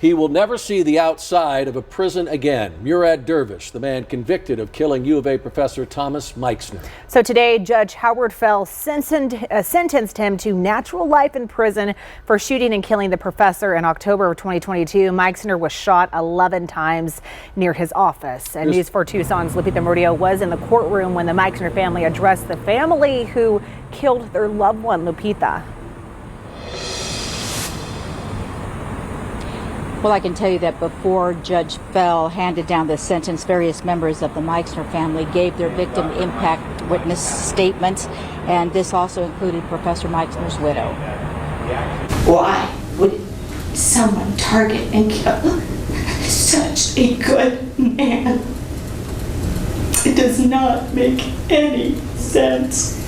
He will never see the outside of a prison again. Murad Dervish, the man convicted of killing U of A professor Thomas Meixner. So today, Judge Howard Fell sentenced him to natural life in prison for shooting and killing the professor in October of 2022. Meixner was shot 11 times near his office. And News 4 Tucson's Lupita Murillo was in the courtroom when the Meixner family addressed the family who killed their loved one. Lupita. Well, I can tell you that before Judge Fell handed down the sentence, various members of the Meixner family gave their victim impact witness statements, and this also included Professor Meixner's widow. Why would someone target and kill such a good man? It does not make any sense.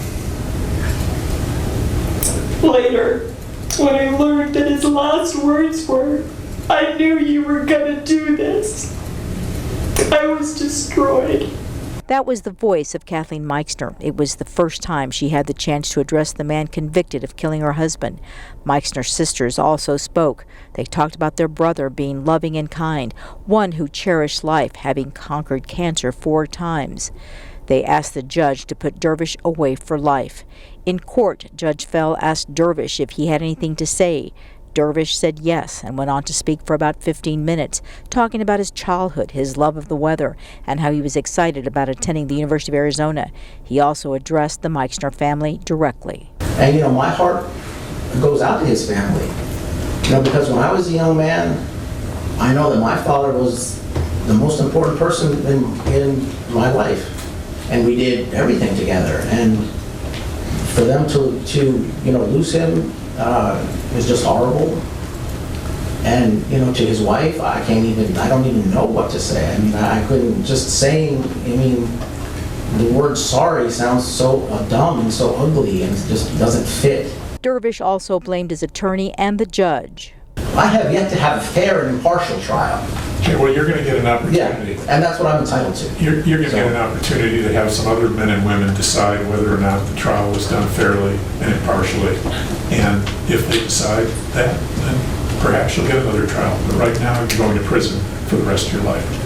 Later, when I learned that his last words were, "I knew you were gonna do this," I was destroyed. That was the voice of Kathleen Meixner. It was the first time she had the chance to address the man convicted of killing her husband. Meixner's sisters also spoke. They talked about their brother being loving and kind, one who cherished life, having conquered cancer 4 times. They asked the judge to put Dervish away for life. In court, Judge Fell asked Dervish if he had anything to say. Dervish said yes and went on to speak for about 15 minutes, talking about his childhood, his love of the weather, and how he was excited about attending the University of Arizona. He also addressed the Meixner family directly. And my heart goes out to his family. Because when I was a young man, I know that my father was the most important person in my life. And we did everything together. And for them to lose him, was just horrible. And to his wife, I don't even know what to say. I couldn't, just saying, the word sorry sounds so dumb and so ugly, and it just doesn't fit. Dervish also blamed his attorney and the judge. I have yet to have a fair and impartial trial. Okay, well, you're going to get an opportunity. Yeah, and that's what I'm entitled to. You're going to get an opportunity to have some other men and women decide whether or not the trial was done fairly and impartially. And if they decide that, then perhaps you'll get another trial. But right now, you're going to prison for the rest of your life.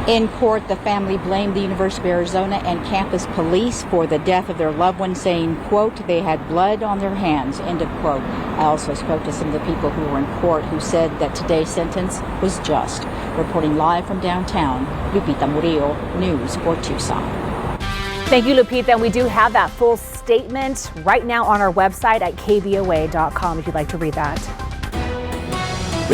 In court, the family blamed the University of Arizona and campus police for the death of their loved one, saying, quote, they had blood on their hands, end of quote. I also spoke to some of the people who were in court who said that today's sentence was just. Reporting live from downtown, Lupita Murillo, News 4 Tucson. Thank you, Lupita. And we do have that full statement right now on our website at KVOA.com if you'd like to read that.